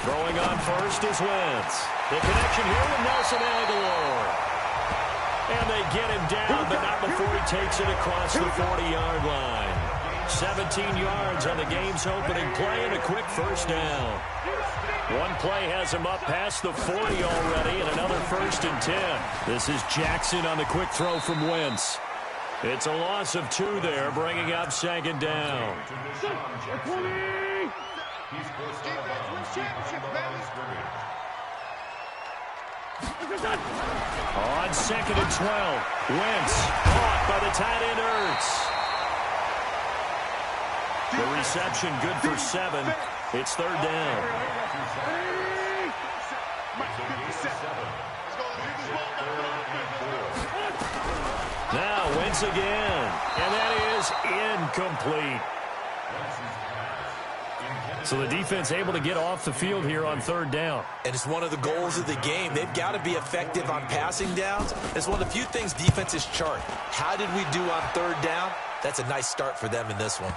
Throwing on first is Wentz. The connection here with Nelson Aguilar. And they get him down, but not before he takes it across the 40-yard line. 17 yards on the game's opening play and a quick first down. One play has him up past the 40 already and another 1st and 10. This is Jackson on the quick throw from Wentz. It's a loss of 2 there, bringing up 2nd down. On 2nd and 12, Wentz caught by the tight end Ertz. The reception good for 7. It's 3rd down. Now Wentz again, and that is incomplete. So the defense able to get off the field here on 3rd down. And it's one of the goals of the game. They've got to be effective on passing downs. It's one of the few things defenses chart. How did we do on 3rd down? That's a nice start for them in this one.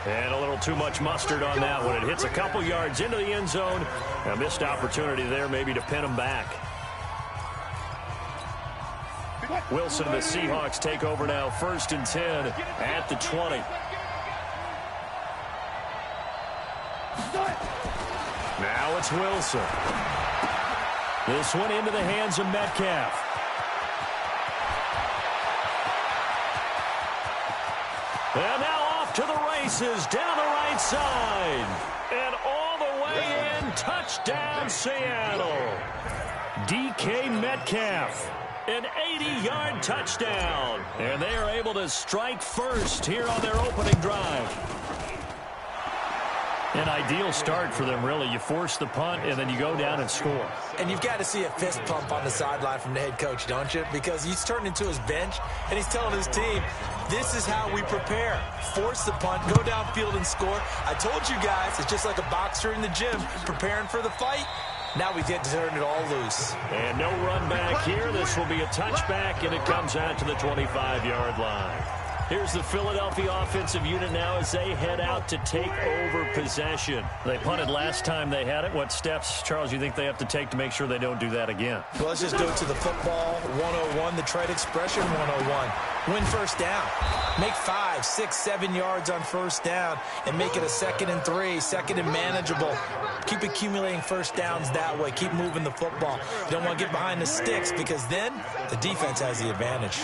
And a little too much mustard on that one. It hits a couple yards into the end zone. A missed opportunity there maybe to pin them back. Wilson and the Seahawks take over now. 1st and 10 at the 20. Now it's Wilson. This one into the hands of Metcalf. And now off to the races down the right side. And all the way in. Touchdown, Seattle. DK Metcalf. An 80-yard touchdown. And they are able to strike first here on their opening drive. An ideal start for them, really. You force the punt, and then you go down and score. And you've got to see a fist pump on the sideline from the head coach, don't you? Because he's turning into his bench, and he's telling his team, this is how we prepare. Force the punt, go downfield and score. I told you guys, it's just like a boxer in the gym preparing for the fight. Now we get to turn it all loose. And no run back here. This will be a touchback, and it comes out to the 25-yard line. Here's the Philadelphia offensive unit now as they head out to take over possession. They punted last time they had it. What steps, Charles, you think they have to take to make sure they don't do that again? Well, let's just go to the football 101, the trade expression 101. Win first down. Make 5, 6, 7 yards on first down and make it a 2nd and 3, 2nd and manageable. Keep accumulating first downs that way. Keep moving the football. You don't want to get behind the sticks because then the defense has the advantage.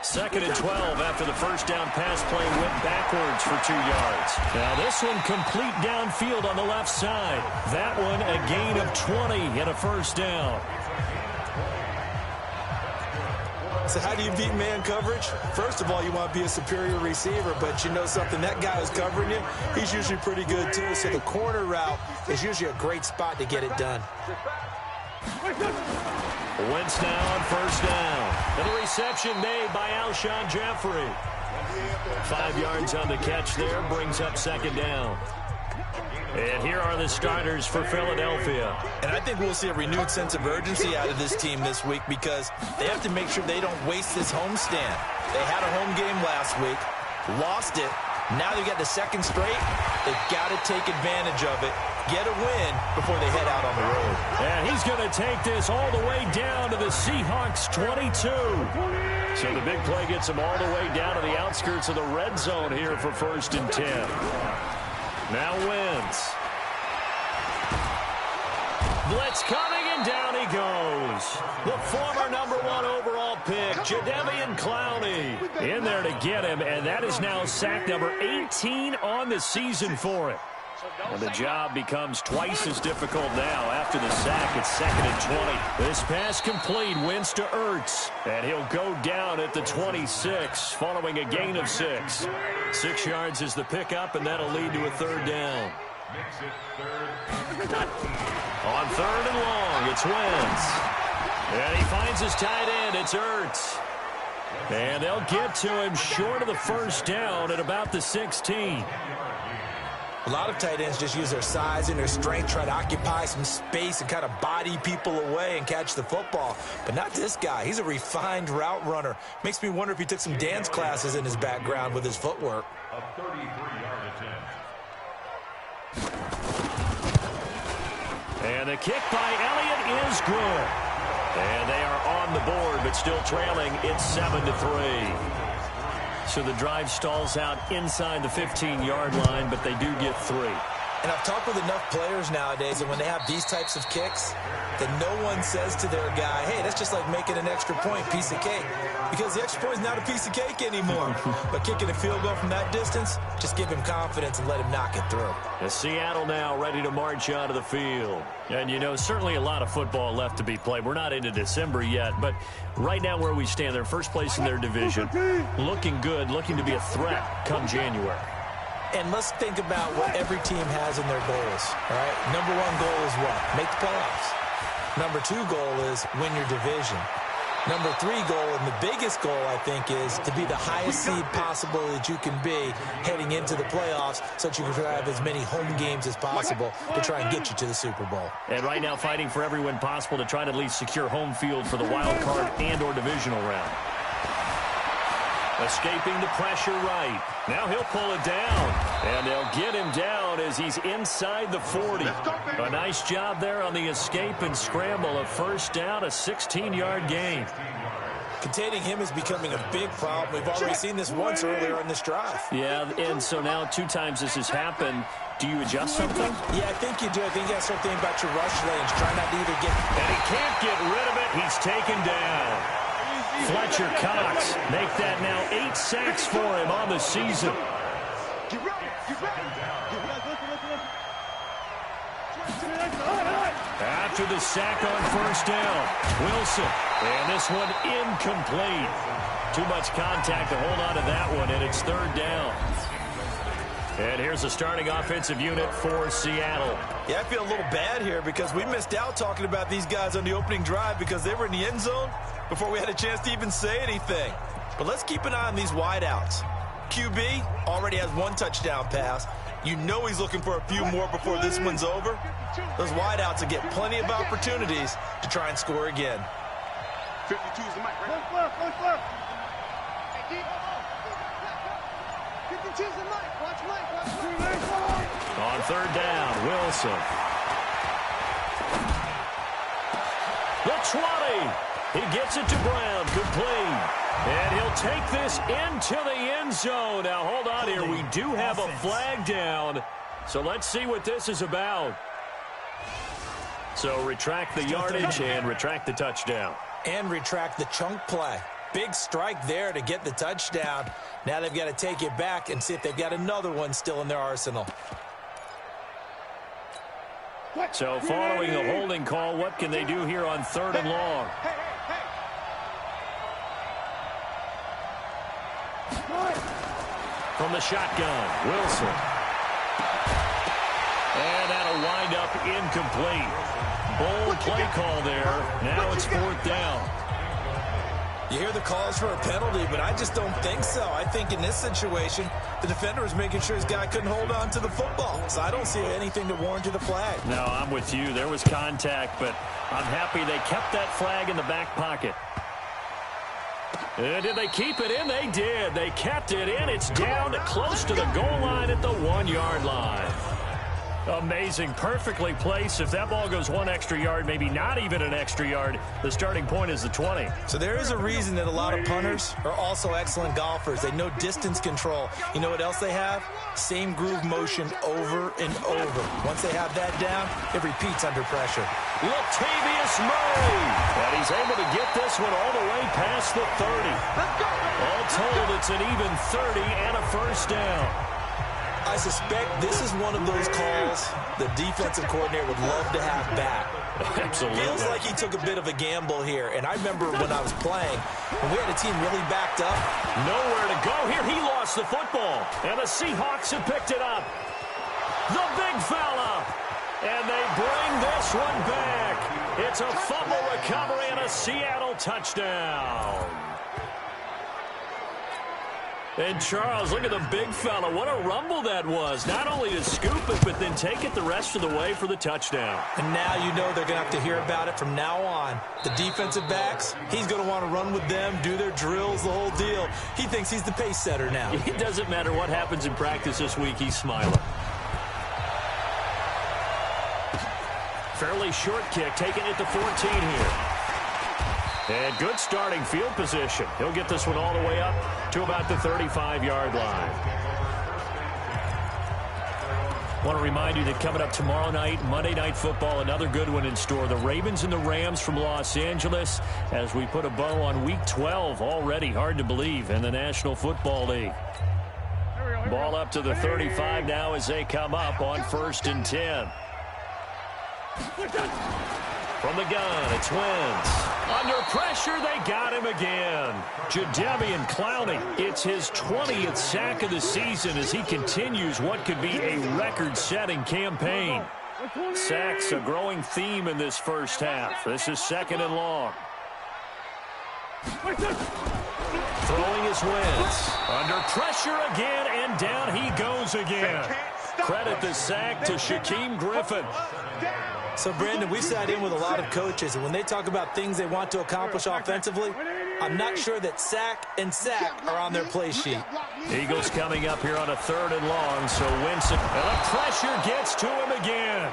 2nd and 12 after the first down pass play went backwards for 2 yards. Now this one complete downfield on the left side. That one a gain of 20 and a first down. So how do you beat man coverage? First of all, you want to be a superior receiver, but you know something, that guy who's covering you, he's usually pretty good too. So the corner route is usually a great spot to get it done. Wentz now on first down. And a reception made by Alshon Jeffrey. 5 yards on the catch there, brings up 2nd down. And here are the starters for Philadelphia. And I think we'll see a renewed sense of urgency out of this team this week because they have to make sure they don't waste this homestand. They had a home game last week, lost it. Now they've got the 2nd straight. They've got to take advantage of it, get a win before they head out on the road. And he's going to take this all the way down to the Seahawks 22. So the big play gets him all the way down to the outskirts of the red zone here for 1st and 10. Now Wentz. Blitz coming, and down he goes. The former #1 overall pick, Jadeveon Clowney, in there to get him, and that is now sack number 18 on the season for him. And the job becomes twice as difficult now after the sack. It's 2nd and 20. This pass complete, Wentz to Ertz, and he'll go down at the 26 following a gain of 6. 6 yards is the pickup, and that'll lead to a 3rd down. On 3rd and long, it's Wentz. And he finds his tight end, it's Ertz. And they'll get to him short of the first down at about the 16. A lot of tight ends just use their size and their strength, try to occupy some space and kind of body people away and catch the football. But not this guy. He's a refined route runner. Makes me wonder if he took some dance classes in his background with his footwork. A 33-yard attempt. And the kick by Elliott is good. And they are on the board, but still trailing. It's 7-3. So the drive stalls out inside the 15-yard line, but they do get 3. And I've talked with enough players nowadays, and when they have these types of kicks, that no one says to their guy, hey, that's just like making an extra point, piece of cake. Because the extra point is not a piece of cake anymore. But kicking a field goal from that distance, just give him confidence and let him knock it through. And Seattle now ready to march onto the field. And, you know, certainly a lot of football left to be played. We're not into December yet, but right now where we stand, they're first place in their division. Looking good, looking to be a threat come January. And let's think about what every team has in their goals, all right? Number 1 goal is what? Make the playoffs. Number 2 goal is win your division. Number 3 goal, and the biggest goal, I think, is to be the highest seed possible that you can be heading into the playoffs so that you can have as many home games as possible to try and get you to the Super Bowl. And right now fighting for every win possible to try to at least secure home field for the wild card and or divisional round. Escaping the pressure right. Now he'll pull it down. And they'll get him down as he's inside the 40. A nice job there on the escape and scramble. A first down, a 16-yard gain. Containing him is becoming a big problem. We've already seen this once earlier in this drive. Yeah, and so now 2 times this has happened. Do you adjust something? Yeah, I think you do. I think you got to start thinking about your rush lanes. Try not to either get... And he can't get rid of it. He's taken down. Fletcher Cox make that now 8 sacks for him on the season. After the sack on first down, Wilson. And this one incomplete. Too much contact to hold on to that one, and it's 3rd down. And here's the starting offensive unit for Seattle. Yeah, I feel a little bad here because we missed out talking about these guys on the opening drive because they were in the end zone before we had a chance to even say anything. But let's keep an eye on these wideouts. QB already has 1 touchdown pass. You know he's looking for a few more before this one's over. Those wideouts will get plenty of opportunities to try and score again. 52 is the mic, right? Look left. Hey, deep. 52 is the mic. Watch Mike. On 3rd down, Wilson. The 20. He gets it to Brown, complete. And he'll take this into the end zone. Now, hold on here. We do have a flag down. So let's see what this is about. So retract the yardage and retract the touchdown. And retract the chunk play. Big strike there to get the touchdown. Now they've got to take it back and see if they've got another one still in their arsenal. So following the holding call, what can they do here on 3rd and long? From the shotgun, Wilson. And that'll wind up incomplete. Bold play call there. Now it's 4th down. You hear the calls for a penalty, but I just don't think so. I think in this situation, the defender was making sure his guy couldn't hold on to the football. So I don't see anything to warrant the flag. No, I'm with you. There was contact, but I'm happy they kept that flag in the back pocket. And did they keep it in? They did. They kept it in. It's down close to the goal line at the 1-yard line. Amazing. Perfectly placed. If that ball goes 1 extra yard, maybe not even an extra yard, the starting point is the 20. So there is a reason that a lot of punters are also excellent golfers. They know distance control. You know what else they have? Same groove motion over and over. Once they have that down, it repeats under pressure. Latavius Murray. And he's able to get this one all the way past the 30. All told, it's an even 30 and a first down. I suspect this is one of those calls the defensive coordinator would love to have back. Absolutely. Feels like he took a bit of a gamble here. And I remember when I was playing, when we had a team really backed up. Nowhere to go here. He lost the football. And the Seahawks have picked it up. The big fella. And they bring this one back. It's a fumble recovery and a Seattle touchdown. And Charles, look at the big fella. What a rumble that was. Not only to scoop it, but then take it the rest of the way for the touchdown. And now you know they're going to have to hear about it from now on. The defensive backs, he's going to want to run with them, do their drills, the whole deal. He thinks he's the pace setter now. It doesn't matter what happens in practice this week, he's smiling. Fairly short kick, taking it to 14 here. And good starting field position. He'll get this one all the way up to about the 35-yard line. I want to remind you that coming up tomorrow night, Monday Night Football, another good one in store. The Ravens and the Rams from Los Angeles as we put a bow on Week 12 already. Hard to believe in the National Football League. Ball up to the 35 now as they come up on 1st and 10. From the gun, it's Wentz. Under pressure, they got him again. Jadeveon Clowney, it's his 20th sack of the season as he continues what could be a record-setting campaign. Sacks a growing theme in this first half. This is 2nd and long. Throwing is Wentz. Under pressure again, and down he goes again. Credit the sack to Shaquem Griffin. So, Brandon, we sat in with a lot of coaches, and when they talk about things they want to accomplish offensively, I'm not sure that sack and sack are on their play sheet. Eagles coming up here on a 3rd and long, so Winston, and the pressure gets to him again.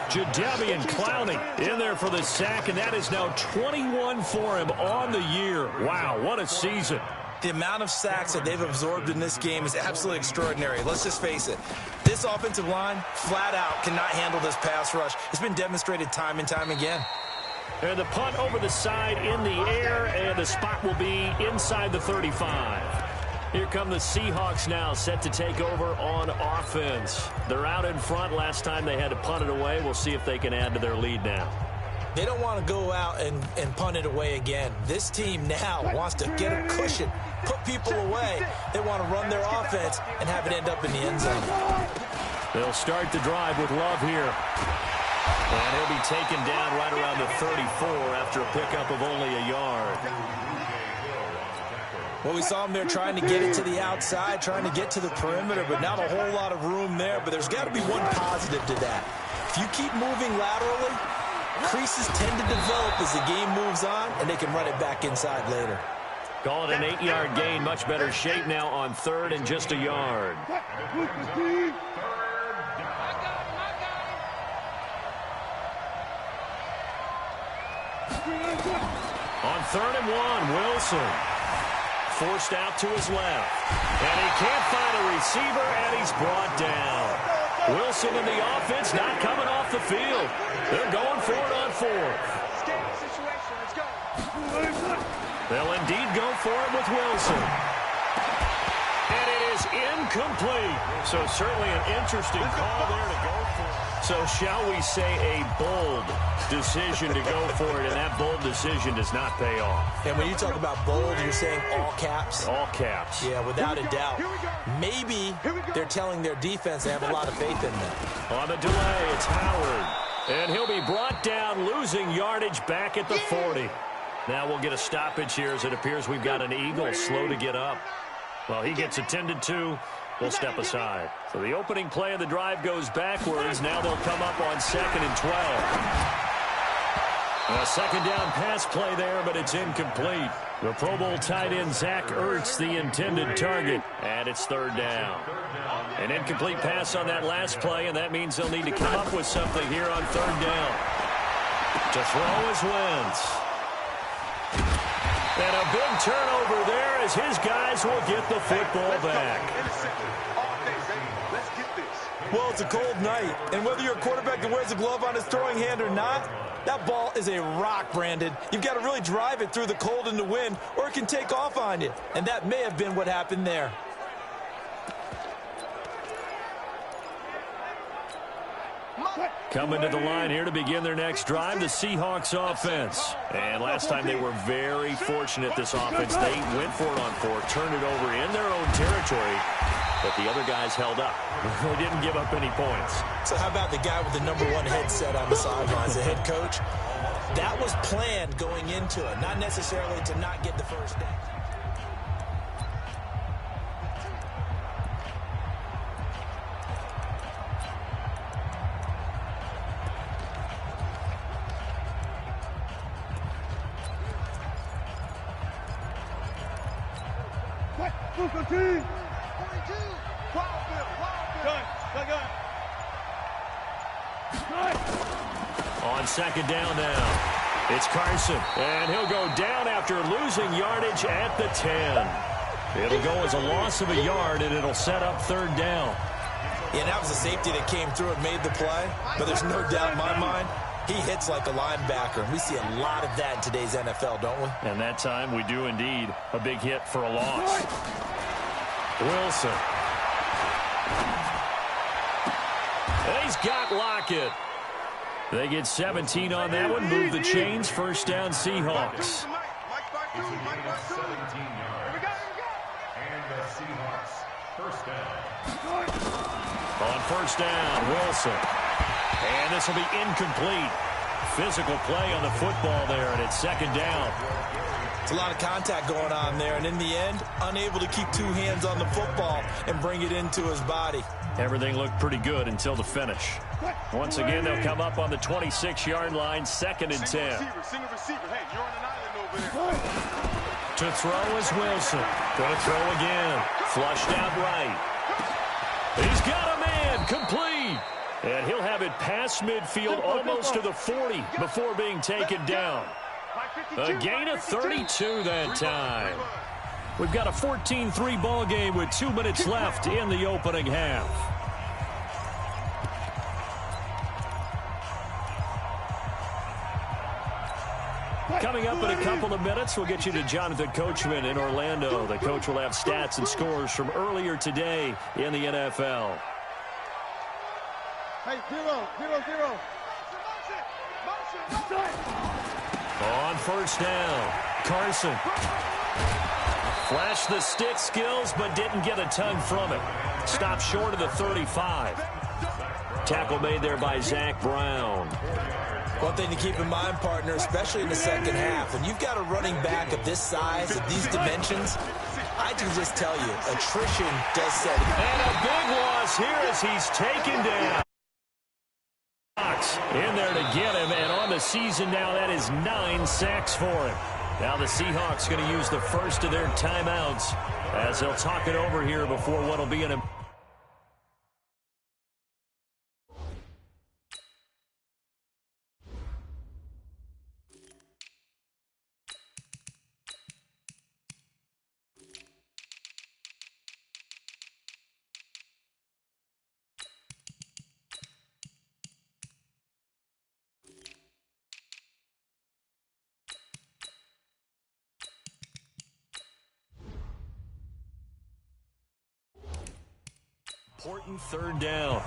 Jadeveon Clowney in there for the sack, and that is now 21 for him on the year. Wow, what a season. The amount of sacks that they've absorbed in this game is absolutely extraordinary. Let's just face it. This offensive line, flat out, cannot handle this pass rush. It's been demonstrated time and time again. And the punt over the side in the air, and the spot will be inside the 35. Here come the Seahawks now, set to take over on offense. They're out in front. Last time they had to punt it away. We'll see if they can add to their lead now. They don't want to go out and punt it away again. This team now wants to get a cushion, put people away. They want to run their offense and have it end up in the end zone. They'll start the drive with Love here. And he'll be taken down right around the 34 after a pickup of only a yard. Well, we saw him there trying to get it to the outside, trying to get to the perimeter, but not a whole lot of room there. But there's got to be one positive to that. If you keep moving laterally, creases tend to develop as the game moves on, and they can run it back inside later. Call it an 8-yard gain. Much better shape now on 3rd and just a yard. On 3rd and 1, Wilson. Forced out to his left. And he can't find a receiver, and he's brought down. Wilson and the offense not coming off the field. They're going for it on 4th. They'll indeed go for it with Wilson. And it is incomplete. So certainly an interesting call there to go for it. So shall we say a bold decision to go for it, and that bold decision does not pay off. And when you talk about bold, you're saying all caps? All caps. Yeah, without a doubt. Maybe they're telling their defense they have a lot of faith in them. On the delay, it's Howard. And he'll be brought down, losing yardage back at the 40. Now we'll get a stoppage here as it appears we've got an Eagle slow to get up. Well, he gets attended to. We'll step aside. So the opening play of the drive goes backwards. Now they'll come up on 2nd and 12. A 2nd down pass play there, but it's incomplete. The Pro Bowl tight end Zach Ertz, the intended target. And it's 3rd down. An incomplete pass on that last play, and that means they'll need to come up with something here on 3rd down. To throw is Wentz. And a big turnover there as his guys will get the football back. Well, it's a cold night, and whether you're a quarterback that wears a glove on his throwing hand or not, that ball is a rock, Brandon. You've got to really drive it through the cold and the wind, or it can take off on you. And that may have been what happened there. Coming to the line here to begin their next drive, the Seahawks offense. And last time they were very fortunate, this offense. They went for it on 4th, turned it over in their own territory, but the other guys held up. They didn't give up any points. So how about the guy with the #1 headset on the sidelines, the head coach? That was planned going into it, not necessarily to not get the first down. On second down now. It's Carson, and he'll go down after losing yardage at the 10. It'll go as a loss of a yard, and it'll set up third down. Yeah, that was a safety that came through and made the play, but there's no doubt in my mind, he hits like a linebacker, and we see a lot of that in today's NFL, don't we? And that time we do indeed. A big hit for a loss. Wilson. He's got Lockett. They get 17 on that one. Move the chains. First down, Seahawks. And the Seahawks, first down. On first down, Wilson. And this will be incomplete. Physical play on the football there, and it's second down. It's a lot of contact going on there, and in the end, unable to keep two hands on the football and bring it into his body. Everything looked pretty good until the finish. Once again, they'll come up on the 26-yard line, second and 10. Single receiver. Hey, you're on an island over there. To throw is Wilson. Going to throw again. Flushed out right. He's got a man. Complete. And he'll have it past midfield almost to the 40 before being taken down. A gain of 32 that time. We've got a 14-3 ball game with 2 minutes left in the opening half. Coming up in a couple of minutes, we'll get you to Jonathan Coachman in Orlando. The coach will have stats and scores from earlier today in the NFL. Hey, 0-0-0. On first down, Carson. Flashed the stick skills, but didn't get a ton from it. Stopped short of the 35. Tackle made there by Zach Brown. One thing to keep in mind, partner, especially in the second half, when you've got a running back of this size, of these dimensions, I can just tell you, attrition does set in. And a big loss here as he's taken down. In there to get him, and on the season now, that is 9 sacks for him. Now the Seahawks going to use the first of their timeouts as they'll talk it over here before what will be an important third down.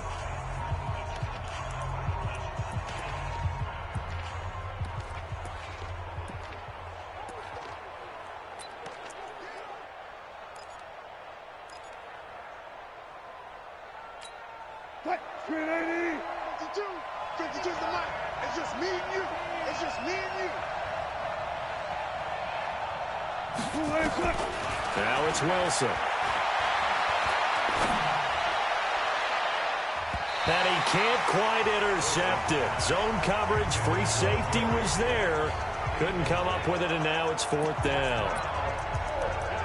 What? 380. 52. 52 is the mic. It's just me and you. It's just me and you. Now it's Wilson. And he can't quite intercept it. Zone coverage, free safety was there. Couldn't come up with it, and now it's fourth down.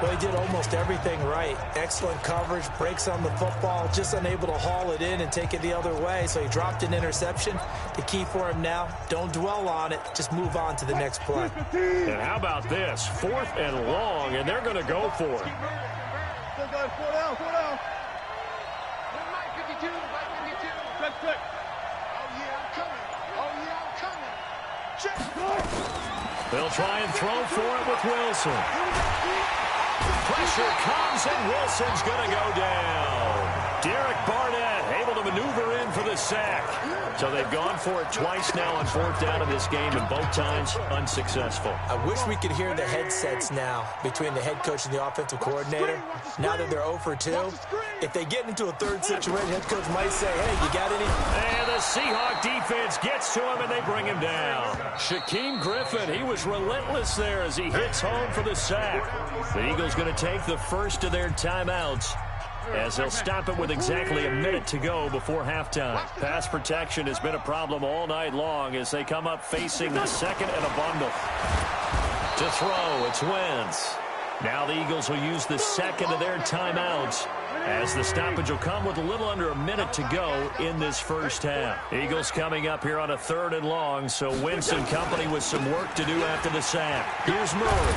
Well, he did almost everything right. Excellent coverage, breaks on the football, just unable to haul it in and take it the other way. So he dropped an interception. The key for him now, don't dwell on it. Just move on to the next play. And how about this? 4th and long, and they're going to go for it. Still got 4 down, 4 down. Check. Oh, yeah, I'm coming. Oh, yeah, I'm coming. Check. They'll try and throw for it with Wilson. Pressure comes, and Wilson's going to go down. Derek Barnett able to maneuver in for the sack. So they've gone for it twice now on 4th down in this game, and both times unsuccessful. I wish we could hear the headsets now between the head coach and the offensive coordinator. Now that they're 0 for 2, if they get into a third situation, head coach might say, hey, you got any? And the Seahawk defense gets to him, and they bring him down. Shaquem Griffin, he was relentless there as he hits home for the sack. The Eagles going to take the first of their timeouts as they'll stop it with exactly a minute to go before halftime. Pass protection has been a problem all night long as they come up facing the second and a bundle. To throw, it's Wentz. Now the Eagles will use the second of their timeouts, as the stoppage will come with a little under a minute to go in this first half. Eagles coming up here on a 3rd and long, so Wentz and company with some work to do after the sack. Here's Murray.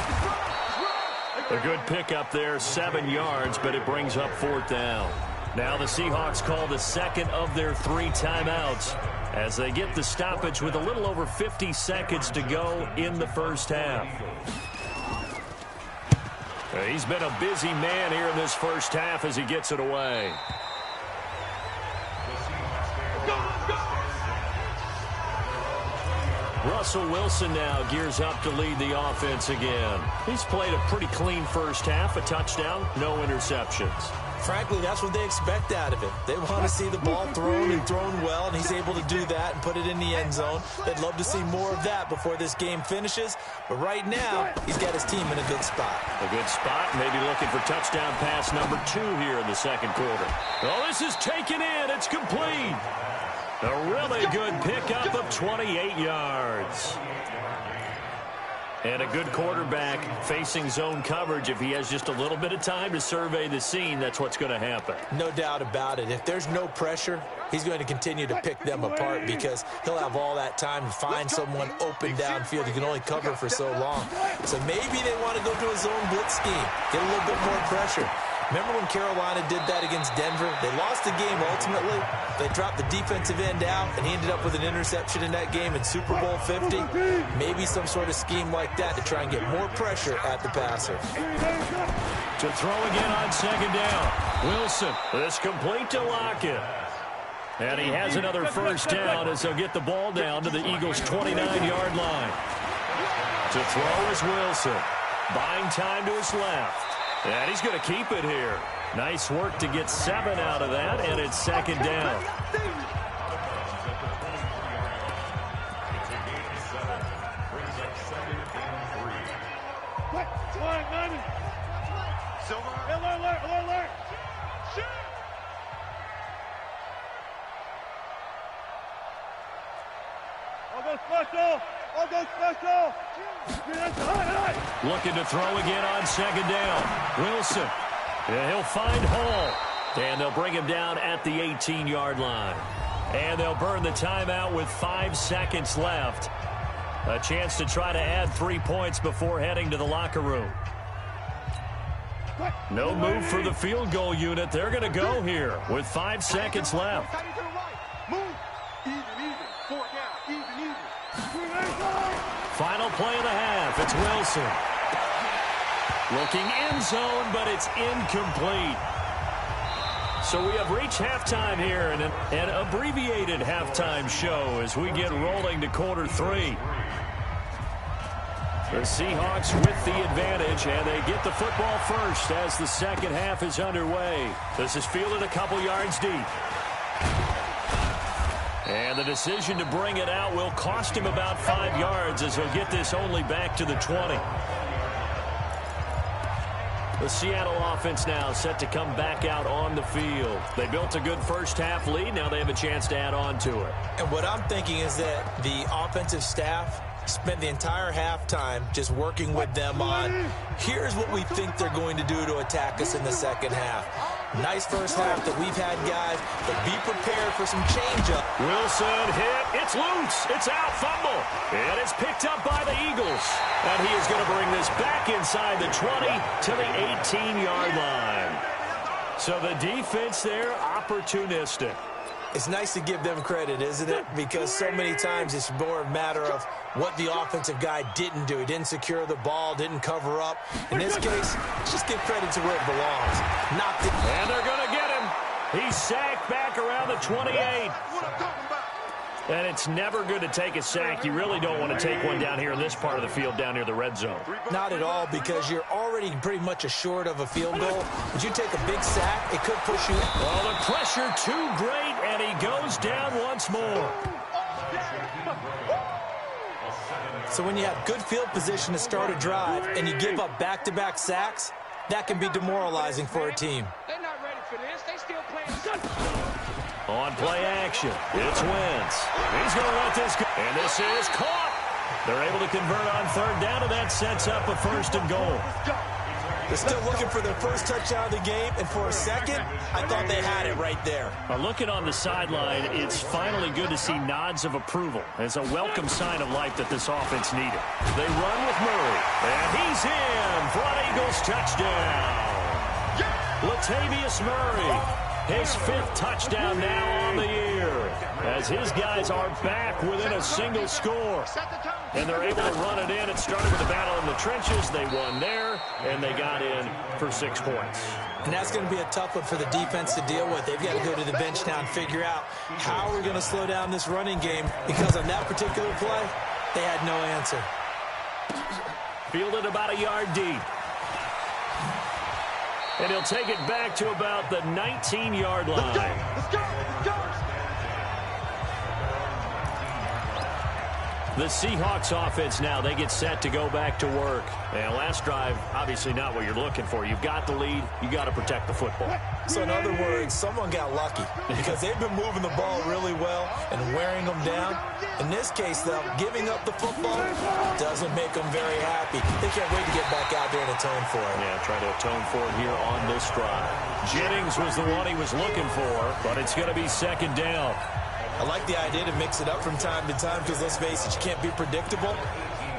A good pickup there, 7 yards, but it brings up 4th down. Now the Seahawks call the second of their 3 timeouts as they get the stoppage with a little over 50 seconds to go in the first half. He's been a busy man here in this first half as he gets it away. Russell Wilson now gears up to lead the offense again. He's played a pretty clean first half, a touchdown, no interceptions. Frankly, that's what they expect out of him. They want to see the ball thrown and thrown well, and he's able to do that and put it in the end zone. They'd love to see more of that before this game finishes. But right now, he's got his team in a good spot. A good spot, maybe looking for touchdown pass number 2 here in the second quarter. Oh, this is taken in. It's complete. A really good pickup of 28 yards. And a good quarterback facing zone coverage. If he has just a little bit of time to survey the scene, that's what's going to happen. No doubt about it. If there's no pressure, he's going to continue to pick them apart because he'll have all that time to find someone open downfield. He can only cover for so long. So maybe they want to go to a zone blitz scheme, get a little bit more pressure. Remember when Carolina did that against Denver? They lost the game ultimately. They dropped the defensive end out, and he ended up with an interception in that game in Super Bowl 50. Maybe some sort of scheme like that to try and get more pressure at the passer. To throw again on second down. Wilson, this complete to Lockett. And he has another first down as they'll get the ball down to the Eagles' 29-yard line. To throw is Wilson. Buying time to his left. And he's going to keep it here. Nice work to get 7 out of that, and it's second down. Alert. I'll go special. Looking to throw again on second down. Wilson. And he'll find Hall. And they'll bring him down at the 18-yard line. And they'll burn the timeout with 5 seconds left. A chance to try to add 3 points before heading to the locker room. No move for the field goal unit. They're going to go here with 5 seconds left. Final play of the half. It's Wilson. Looking end zone, but it's incomplete. So we have reached halftime here, and an abbreviated halftime show as we get rolling to quarter 3. The Seahawks with the advantage, and they get the football first as the second half is underway. This is fielded a couple yards deep. And the decision to bring it out will cost him about 5 yards as he'll get this only back to the 20. The Seattle offense now set to come back out on the field. They built a good first half lead. Now they have a chance to add on to it. And what I'm thinking is that the offensive staff spent the entire halftime just working with them on, here's what we think they're going to do to attack us in the second half. Nice first half that we've had, guys, but be prepared for some change-up. Wilson hit. It's loose. It's out. Fumble. And it's picked up by the Eagles. And he is going to bring this back inside the 20 to the 18-yard line. So the defense there, opportunistic. It's nice to give them credit, isn't it? Because so many times it's more a matter of what the offensive guy didn't do. He didn't secure the ball, didn't cover up. In this case, just give credit to where it belongs. Knocked it. And they're going to get him. He's sacked back around the 28. And it's never good to take a sack. You really don't want to take one down here in this part of the field, down near the red zone. Not at all, because you're already pretty much assured of a field goal. But you take a big sack, it could push you. Well, the pressure too great, and he goes down once more. So when you have good field position to start a drive and you give up back-to-back sacks, that can be demoralizing for a team. They're not ready for this. They still playing. On play action, it's Wentz. He's going to let this go. And this is caught. They're able to convert on third down, and that sets up a 1st and goal. They're still looking for their first touchdown of the game, and for a second, I thought they had it right there. Looking on the sideline, it's finally good to see nods of approval. It's a welcome sign of life that this offense needed. They run with Murray, and he's in for an Eagles touchdown. Latavius Murray. His 5th touchdown now on the year, as his guys are back within a single score. And they're able to run it in. It started with a battle in the trenches. They won there, and they got in for 6 points. And that's going to be a tough one for the defense to deal with. They've got to go to the bench now and figure out how we're going to slow down this running game, because on that particular play, they had no answer. Fielded about a yard deep. And he'll take it back to about the 19-yard line. Let's go. Let's go. The Seahawks offense now, they get set to go back to work. And last drive, obviously not what you're looking for. You've got the lead. You got to protect the football. So in other words, someone got lucky, because they've been moving the ball really well and wearing them down. In this case, though, giving up the football doesn't make them very happy. They can't wait to get back out there and atone for it. Yeah, try to atone for it here on this drive. Jennings was the one he was looking for, but it's going to be 2nd down. I like the idea to mix it up from time to time, because let's face it, you can't be predictable.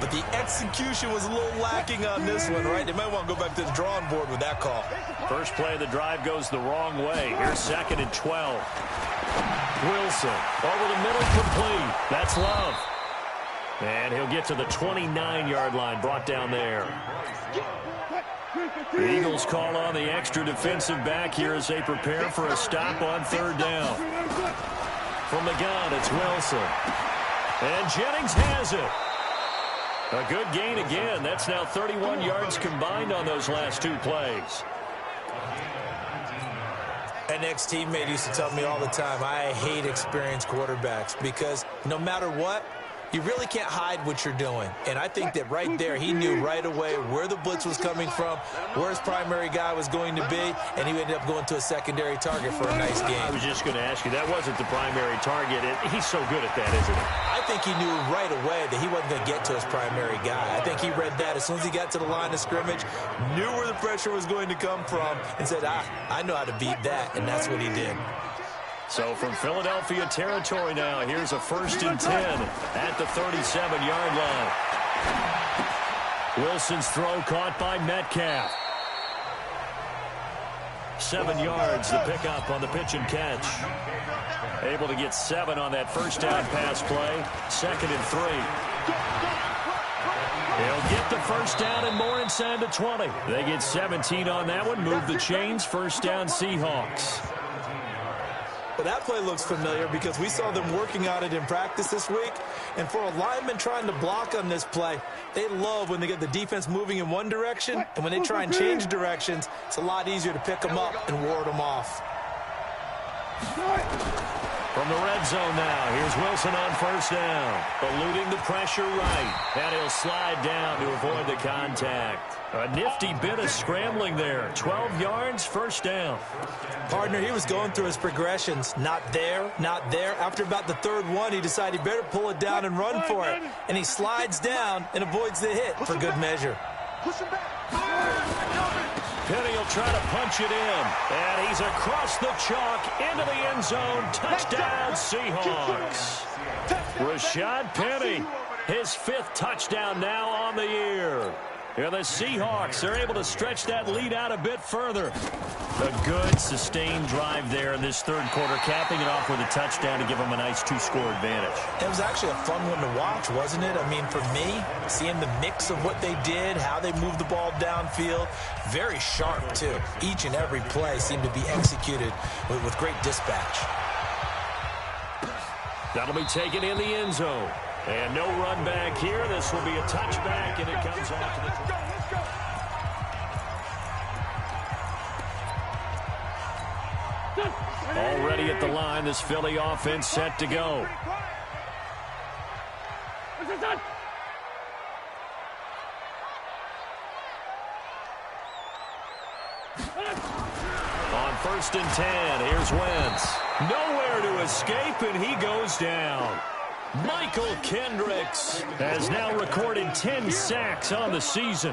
But the execution was a little lacking on this one, right? They might want to go back to the drawing board with that call. First play of the drive goes the wrong way. Here's 2nd and 12. Wilson over the middle, complete. That's Love. And he'll get to the 29-yard line, brought down there. The Eagles call on the extra defensive back here as they prepare for a stop on 3rd down. From the gun, it's Wilson. And Jennings has it. A good gain again. That's now 31 yards combined on those last 2 plays. An ex-teammate used to tell me all the time, I hate experienced quarterbacks, because no matter what, you really can't hide what you're doing. And I think that right there, he knew right away where the blitz was coming from, where his primary guy was going to be, and he ended up going to a secondary target for a nice game. I was just going to ask you, that wasn't the primary target. He's so good at that, isn't he? I think he knew right away that he wasn't going to get to his primary guy. I think he read that as soon as he got to the line of scrimmage, knew where the pressure was going to come from, and said, I know how to beat that, and that's what he did. So from Philadelphia territory now, here's a 1st and 10 at the 37-yard line. Wilson's throw caught by Metcalf. 7 yards, the pickup on the pitch and catch. Able to get 7 on that 1st down pass play. 2nd and 3. He'll get the 1st down and more inside the 20. They get 17 on that one. Move the chains. 1st down Seahawks. Well, that play looks familiar, because we saw them working on it in practice this week. And for a lineman trying to block on this play, they love when they get the defense moving in one direction, and when they try and change directions, it's a lot easier to pick them up and ward them off. From the red zone now, here's Wilson on 1st down. Eluding the pressure right, and he'll slide down to avoid the contact. A nifty bit of scrambling there. 12 yards, 1st down. Partner, he was going through his progressions. Not there, not there. After about the 3rd one, he decided he better pull it down and run for it. And he slides down and avoids the hit for good measure. Penny will try to punch it in. And he's across the chalk into the end zone. Touchdown, Seahawks. Rashad Penny, his 5th touchdown now on the year. Here the Seahawks, they're able to stretch that lead out a bit further. A good, sustained drive there in this 3rd quarter, capping it off with a touchdown to give them a nice 2-score advantage. It was actually a fun one to watch, wasn't it? I mean, for me, seeing the mix of what they did, how they moved the ball downfield, very sharp, too. Each and every play seemed to be executed with great dispatch. That'll be taken in the end zone. And no run back here. This will be a touchback, and it comes off to the... Already at the line, this Philly offense set to go. On 1st and 10, here's Wentz. Nowhere to escape, and he goes down. Michael Kendricks has now recorded 10 sacks on the season.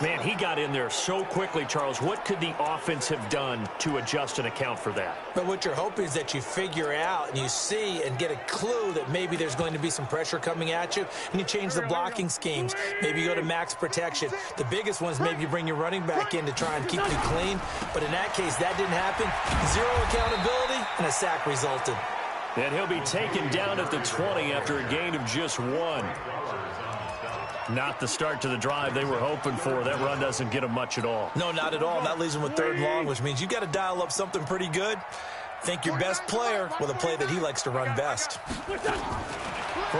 Man, he got in there so quickly, Charles. What could the offense have done to adjust and account for that? But what you're hoping is that you figure out and you see and get a clue that maybe there's going to be some pressure coming at you, and you change the blocking schemes. Maybe you go to max protection. The biggest one is maybe you bring your running back in to try and keep you clean. But in that case, that didn't happen. Zero accountability, and a sack resulted. And he'll be taken down at the 20 after a gain of just 1. Not the start to the drive they were hoping for. That run doesn't get them much at all. No, not at all. That leaves them with 3rd and long, which means you got to dial up something pretty good. Think your best player with a play that he likes to run best. From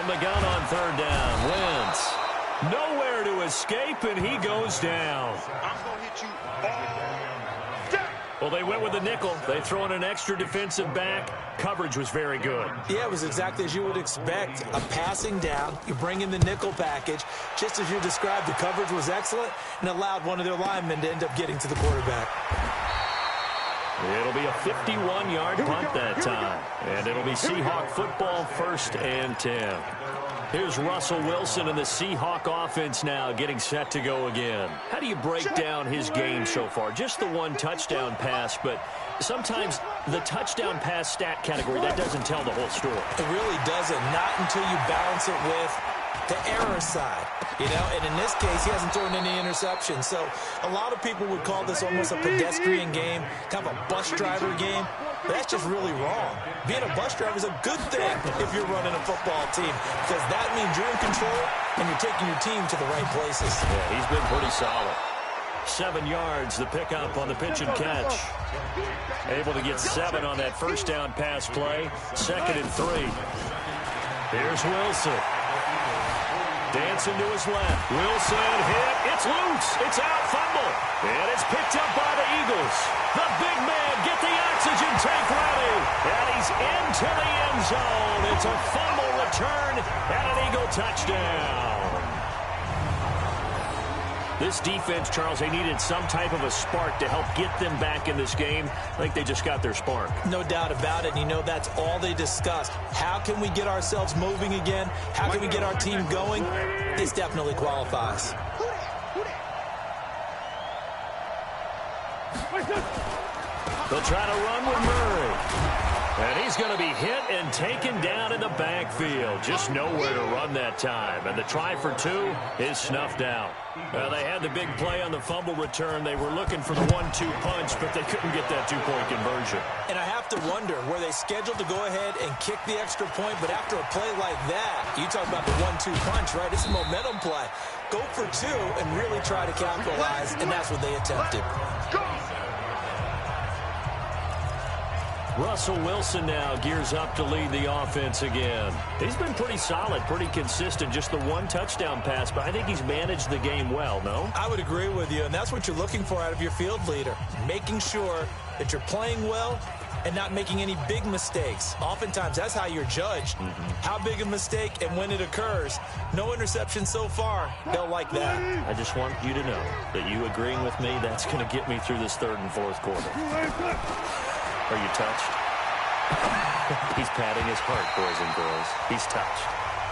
the gun on 3rd down, Wentz. Nowhere to escape, and he goes down. I'm going to hit you all. Well, they went with a nickel. They throw in an extra defensive back. Coverage was very good. Yeah, it was exactly as you would expect. A passing down. You bring in the nickel package. Just as you described, the coverage was excellent and allowed one of their linemen to end up getting to the quarterback. It'll be a 51-yard punt that time. And it'll be Seahawk football, 1st and 10. Here's Russell Wilson and the Seahawk offense now getting set to go again. How do you break down his game so far? Just the 1 touchdown pass, but sometimes the touchdown pass stat category, that doesn't tell the whole story. It really doesn't. Not until you balance it with the error side. You know, and in this case, he hasn't thrown any interceptions. So a lot of people would call this almost a pedestrian game, kind of a bus driver game. But that's just really wrong. Being a bus driver is a good thing if you're running a football team, because that means you're in control and you're taking your team to the right places. Yeah, he's been pretty solid. 7 yards, the pickup on the pitch and catch. Able to get 7 on that 1st down pass play. 2nd and 3. Here's Wilson. Dancing to his left. Wilson hit. It's loose. It's out. Fumble. And it's picked up by the Eagles. The big man, get the oxygen tank ready. And he's into the end zone. It's a fumble return and an Eagle touchdown. This defense, Charles, they needed some type of a spark to help get them back in this game. I think they just got their spark. No doubt about it. And you know, that's all they discussed. How can we get ourselves moving again? How can we get our team going? This definitely qualifies. They'll try to run with Murray. And he's going to be hit and taken down in the backfield. Just nowhere to run that time. And the try for 2 is snuffed out. Well, they had the big play on the fumble return. They were looking for the 1-2 punch, but they couldn't get that 2-point conversion. And I have to wonder, were they scheduled to go ahead and kick the extra point? But after a play like that, you talk about the 1-2 punch, right? It's a momentum play. Go for 2 and really try to capitalize, and that's what they attempted. Russell Wilson now gears up to lead the offense again. He's been pretty solid, pretty consistent. Just the 1 touchdown pass, but I think he's managed the game well, no? I would agree with you, and that's what you're looking for out of your field leader. Making sure that you're playing well and not making any big mistakes. Oftentimes, that's how you're judged. How big a mistake and when it occurs. No interception so far. They'll like that. I just want you to know that you agreeing with me, that's going to get me through this 3rd and 4th quarter. Are you touched? He's patting his heart, boys and girls. He's touched.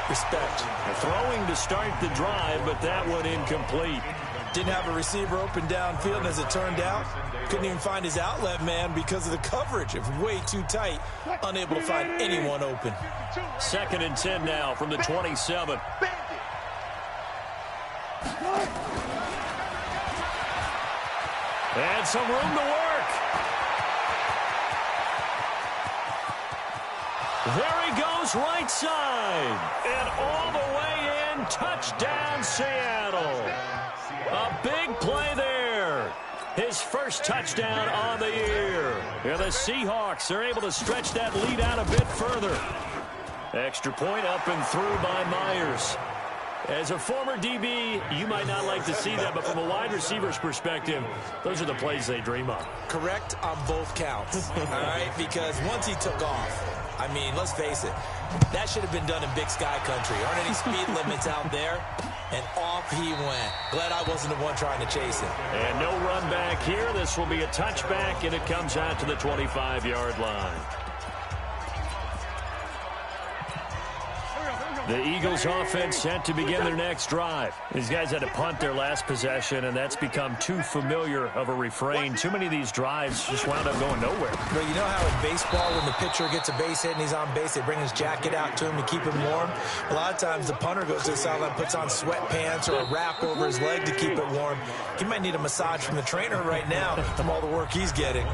Respect. Throwing to start the drive, but that one incomplete. Didn't have a receiver open downfield, and as it turned out, couldn't even find his outlet man because of the coverage. It was way too tight, unable to find anyone open. 2nd and 10 now from the 27. And some room to work. There he goes, right side. And all the way in, touchdown Seattle. A big play there. His first touchdown on the year. And the Seahawks are able to stretch that lead out a bit further. Extra point up and through by Myers. As a former DB, you might not like to see that, but from a wide receiver's perspective, those are the plays they dream of. Correct on both counts, all right? Because once he took off, I mean, let's face it, that should have been done in Big Sky Country. Aren't any speed limits out there? And off he went. Glad I wasn't the one trying to chase him. And no run back here. This will be a touchback, and it comes out to the 25-yard line. The Eagles offense set to begin their next drive. These guys had to punt their last possession, and that's become too familiar of a refrain. Too many of these drives just wound up going nowhere. But you know how in baseball, when the pitcher gets a base hit and he's on base, they bring his jacket out to him to keep him warm? A lot of times the punter goes to the sideline, puts on sweatpants or a wrap over his leg to keep it warm. He might need a massage from the trainer right now from all the work he's getting.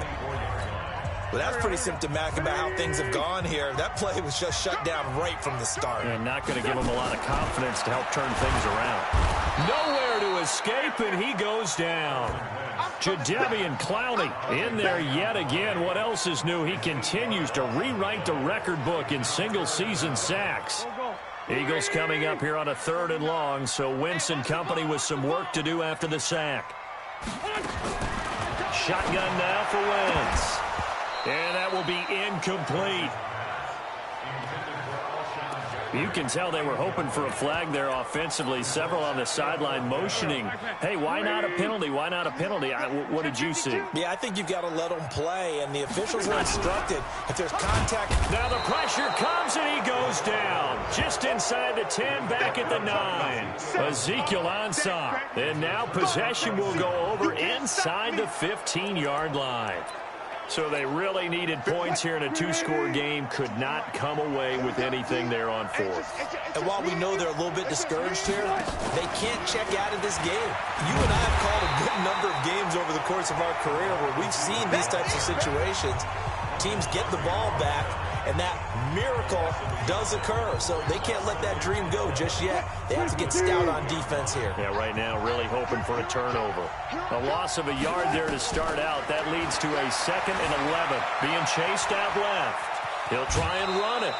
But that's pretty symptomatic about how things have gone here. That play was just shut down right from the start. And not going to give him a lot of confidence to help turn things around. Nowhere to escape, and he goes down. Jadeveon Clowney in there yet again. What else is new? He continues to rewrite the record book in single-season sacks. Eagles coming up here on a 3rd and long, so Wentz and company with some work to do after the sack. Shotgun now for Wentz. And that will be incomplete. You can tell they were hoping for a flag there offensively. Several on the sideline motioning. Hey, why not a penalty? Why not a penalty? What did you see? Yeah, I think you've got to let them play, and the officials are instructed if there's contact. Now the pressure comes, and he goes down. Just inside the 10, back at the 9. Ezekiel Ansah. And now possession will go over inside the 15-yard line. So they really needed points here in a 2-score game. Could not come away with anything there on 4th. And while we know they're a little bit discouraged here, they can't check out of this game. You and I have called a good number of games over the course of our career where we've seen these types of situations. Teams get the ball back, and that miracle does occur. So they can't let that dream go just yet. They have to get stout on defense here. Yeah, right now really hoping for a turnover. A loss of a yard there to start out. That leads to a 2nd and 11. Being chased out left. He'll try and run it.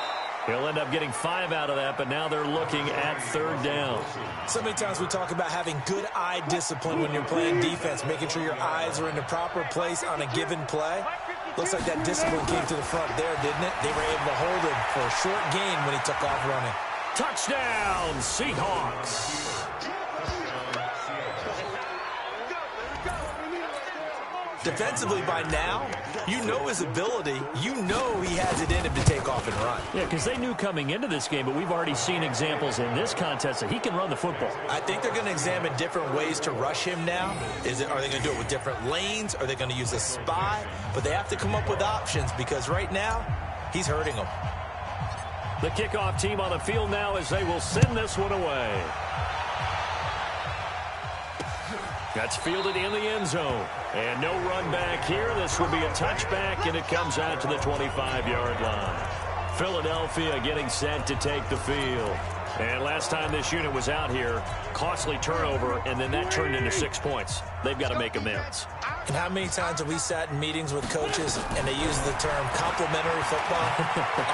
He'll end up getting 5 out of that, but now they're looking at 3rd down. So many times we talk about having good eye discipline when you're playing defense, making sure your eyes are in the proper place on a given play. Looks like that discipline came to the front there, didn't it? They were able to hold him for a short gain when he took off running. Touchdown, Seahawks. Defensively by now, you know his ability. You know he has it in him to take off and run. Yeah, because they knew coming into this game, but we've already seen examples in this contest that he can run the football. I think they're going to examine different ways to rush him now. Are they going to do it with different lanes? Are they going to use a spy? But they have to come up with options because right now, he's hurting them. The kickoff team on the field now as they will send this one away. That's fielded in the end zone. And no run back here. This will be a touchback, and it comes out to the 25-yard line. Philadelphia getting set to take the field. And last time this unit was out here, costly turnover, and then that turned into 6 points. They've got to make amends. And how many times have we sat in meetings with coaches and they use the term complementary football?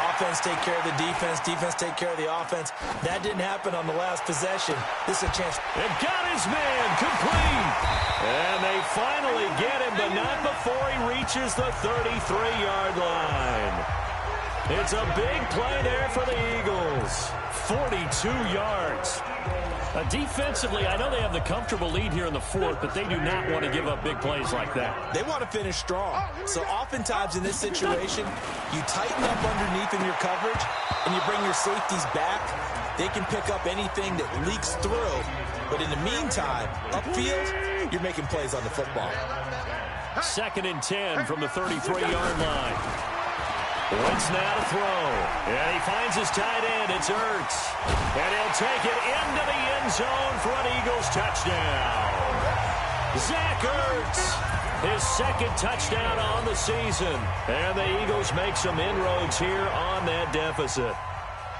Offense take care of the defense, defense take care of the offense. That didn't happen on the last possession. This is a chance. It got his man complete. And they finally get him, but not before he reaches the 33-yard line. It's a big play there for the Eagles. 42 yards. Defensively, I know they have the comfortable lead here in the 4th, but they do not want to give up big plays like that. They want to finish strong. So oftentimes in this situation, you tighten up underneath in your coverage, and you bring your safeties back. They can pick up anything that leaks through. But in the meantime, upfield, you're making plays on the football. 2nd and 10 from the 33-yard line. Wentz now to throw. And he finds his tight end. It's Ertz. And he'll take it into the end zone for an Eagles touchdown. Zach Ertz, his 2nd touchdown on the season. And the Eagles make some inroads here on that deficit.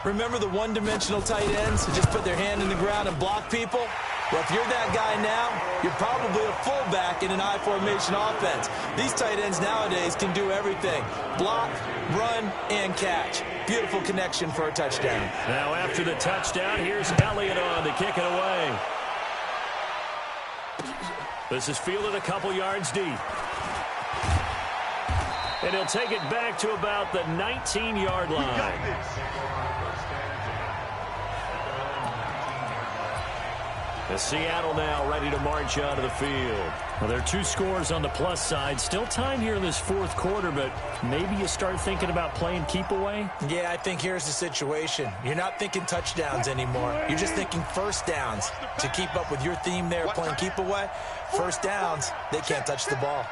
Remember the one-dimensional tight ends who just put their hand in the ground and block people? Well, if you're that guy now, you're probably a fullback in an I-formation offense. These tight ends nowadays can do everything. Block, run, and catch. Beautiful connection for a touchdown. Now after the touchdown, here's Elliott on to kick it away. This is fielded a couple yards deep. And he'll take it back to about the 19-yard line. Seattle now ready to march onto the field. Well, there are 2 scores on the plus side. Still time here in this 4th quarter, but maybe you start thinking about playing keep away? Yeah, I think here's the situation. You're not thinking touchdowns anymore. You're just thinking first downs. To keep up with your theme there, playing keep away, first downs, they can't touch the ball.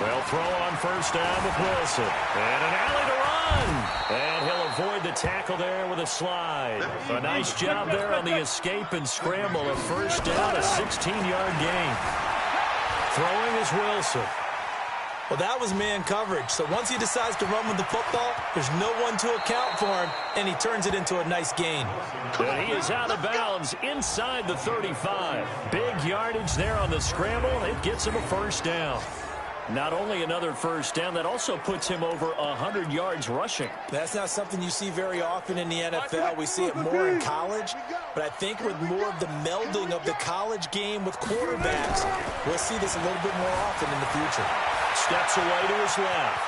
Well, throw on first down with Wilson. And an alley to run. And he'll avoid the tackle there with a slide. A nice job there on the escape and scramble. A first down, a 16-yard gain. Throwing is Wilson. Well, that was man coverage. So once he decides to run with the football, there's no one to account for him, and he turns it into a nice gain. And he is out of bounds inside the 35. Big yardage there on the scramble. It gets him a first down. Not only another first down, that also puts him over 100 yards rushing. That's not something you see very often in the NFL. We see it more in college. But I think with more of the melding of the college game with quarterbacks, we'll see this a little bit more often in the future. Steps away to his left.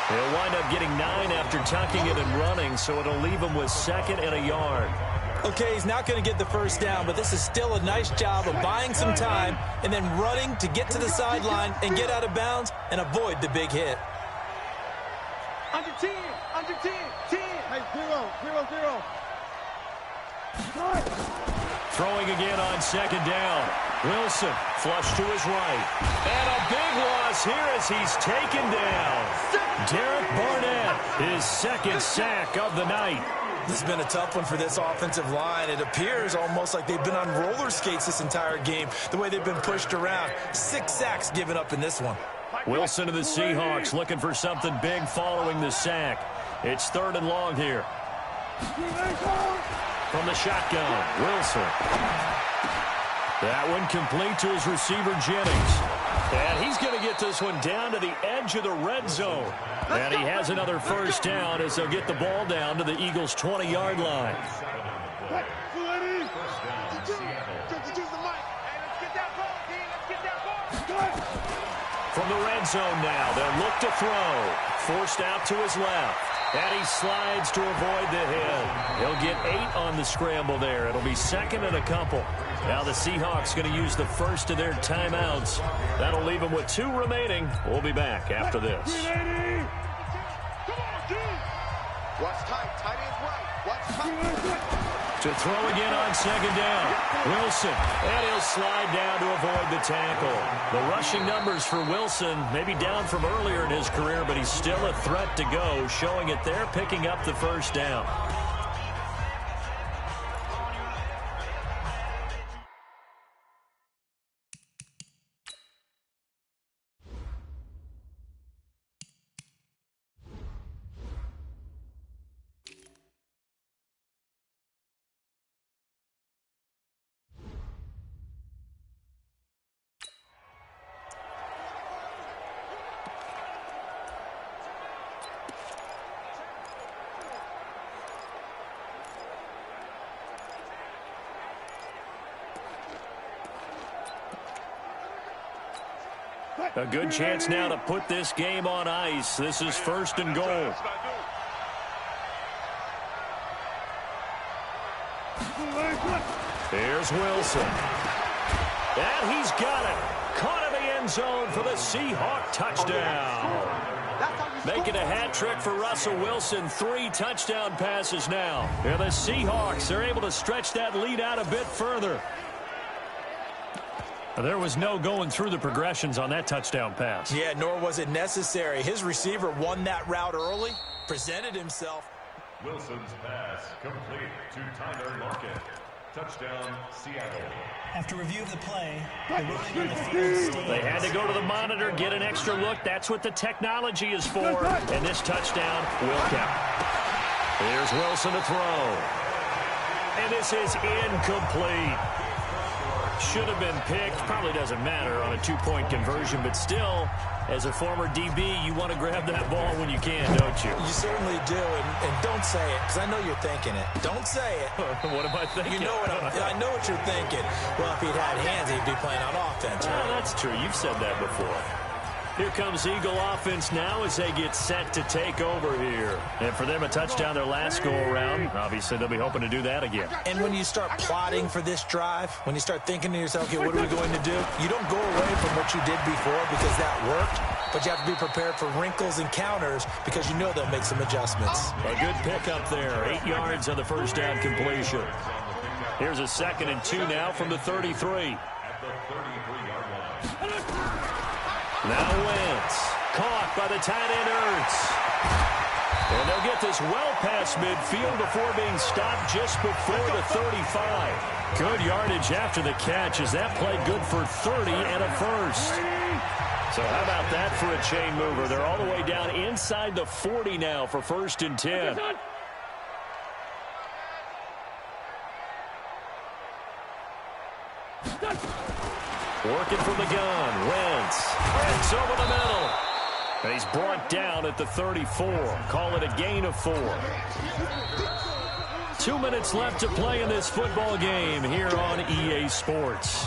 He'll wind up getting 9 after tucking it and running, so it'll leave him with 2nd and a yard. Okay, he's not going to get the first down, but this is still a nice job of buying some time and then running to get to the sideline and get out of bounds and avoid the big hit. Under 10, 10. Hey, 0. Throwing again on 2nd down. Wilson flush to his right. And a big loss here as he's taken down. Derek Barnett, his 2nd sack of the night. This has been a tough one for this offensive line. It appears almost like they've been on roller skates this entire game, the way they've been pushed around. 6 sacks given up in this one. Wilson to the Seahawks looking for something big following the sack. It's 3rd and long here. From the shotgun, Wilson. That one complete to his receiver, Jennings. And he's going to get this one down to the edge of the red zone. And he has another first down as they'll get the ball down to the Eagles' 20-yard line. From the red zone now, they'll look to throw. Forced out to his left. And he slides to avoid the hit. He'll get 8 on the scramble there. It'll be 2nd and a couple. Now the Seahawks going to use the first of their timeouts. That'll leave them with 2 remaining. We'll be back after this. Watch tight ends right. Watch tight. To throw again on 2nd down. Wilson. And he'll slide down to avoid the tackle. The rushing numbers for Wilson maybe down from earlier in his career, but he's still a threat to go, showing it there, picking up the first down. A good chance now to put this game on ice. This is 1st and goal. Here's Wilson. And he's got it. Caught in the end zone for the Seahawk touchdown. Making a hat trick for Russell Wilson. 3 touchdown passes now. And the Seahawks are able to stretch that lead out a bit further. There was no going through the progressions on that touchdown pass. Yeah, nor was it necessary. His receiver won that route early, presented himself. Wilson's pass complete to Tyler Lockett. Touchdown, Seattle. After review of the play, the ruling on the field stands. They had to go to the monitor, get an extra look. That's what the technology is for. And this touchdown will count. Here's Wilson to throw. And this is incomplete. Should have been picked. Probably doesn't matter on a 2-point conversion, but still, as a former DB, you want to grab that ball when you can, don't you? You certainly do, and don't say it, because I know you're thinking it. Don't say it. What am I thinking? You know what I know what you're thinking. Well, if he'd had hands, he'd be playing on offense, right? Well, that's true. You've said that before. Here comes Eagle offense now as they get set to take over here. And for them, a touchdown their last go-around. Obviously, they'll be hoping to do that again. And when you start plotting for this drive, when you start thinking to yourself, okay, what are we going to do? You don't go away from what you did before because that worked, but you have to be prepared for wrinkles and counters because you know they'll make some adjustments. A good pickup there. 8 yards on the first down completion. Here's a 2nd and 2 now from the 33. Now Wentz, caught by the tight end Ertz. And they'll get this well past midfield before being stopped just before the 35. Good yardage after the catch as that play good for 30 and a first. So how about that for a chain mover? They're all the way down inside the 40 now for 1st and 10. Working from the gun, Wentz. It's over the middle. And he's brought down at the 34. Call it a gain of 4. 2 minutes left to play in this football game here on EA Sports.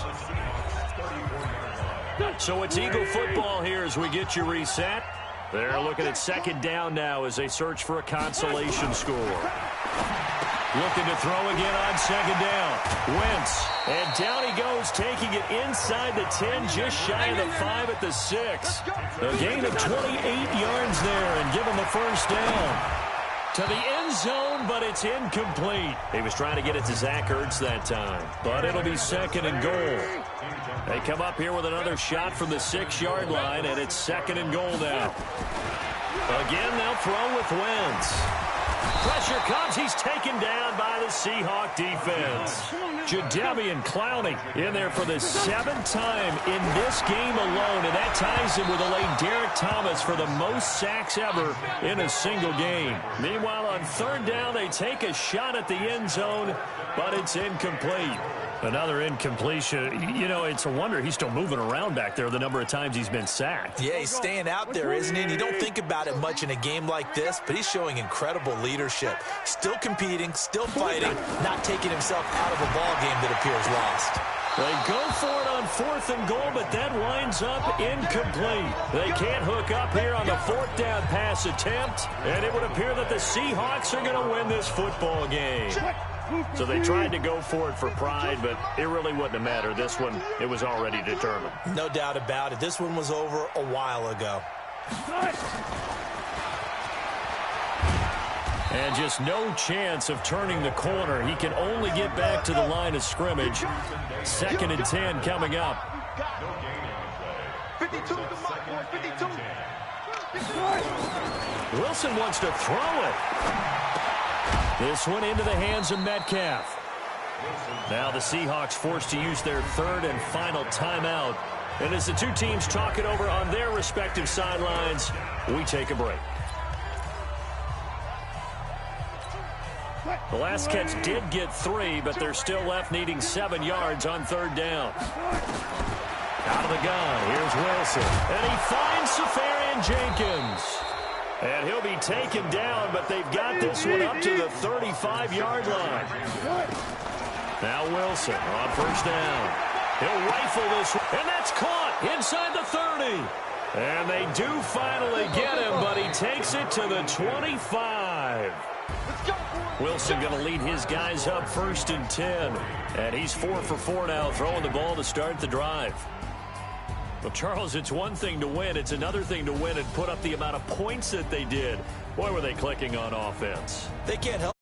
So it's Eagle football here as we get you reset. They're looking at 2nd down now as they search for a consolation score. Looking to throw again on 2nd down. Wentz. And down he goes, taking it inside the 10, just shy of the 5 at the 6. A gain of 28 yards there and give him the first down. To the end zone, but it's incomplete. He was trying to get it to Zach Ertz that time, but it'll be 2nd and goal. They come up here with another shot from the 6-yard line, and it's 2nd and goal now. Again, they'll throw with Wentz. Pressure comes. He's taken down by the Seahawk defense. Jadeveon Clowney in there for the 7th time in this game alone, and that ties him with a late Derek Thomas for the most sacks ever in a single game. Meanwhile, on 3rd down, they take a shot at the end zone, but it's incomplete. Another incompletion. You know, it's a wonder he's still moving around back there the number of times he's been sacked. Yeah, he's staying out there, isn't he? And you don't think about it much in a game like this, but he's showing incredible leadership. Still competing, still fighting, not taking himself out of a ball game that appears lost. They go for it on 4th and goal, but that winds up incomplete. They can't hook up here on the 4th down pass attempt, and it would appear that the Seahawks are going to win this football game. So they tried to go for it for pride, but it really wouldn't have mattered. This one, it was already determined. No doubt about it. This one was over a while ago. And just no chance of turning the corner. He can only get back to the line of scrimmage. 2nd and 10 coming up. 52 to Mike, 52. Wilson wants to throw it. This one into the hands of Metcalf. Now the Seahawks forced to use their 3rd and final timeout. And as the two teams talk it over on their respective sidelines, we take a break. The last catch did get 3, but they're still left needing 7 yards on 3rd down. Out of the gun, here's Wilson. And he finds Safarian Jenkins. And he'll be taken down, but they've got this one up to the 35-yard line. Now Wilson on 1st down. He'll rifle this one, and that's caught inside the 30. And they do finally get him, but he takes it to the 25. Wilson going to lead his guys up 1st and 10. And he's 4 for 4 now, throwing the ball to start the drive. Well, Charles, it's one thing to win. It's another thing to win and put up the amount of points that they did. Boy, were they clicking on offense. They can't help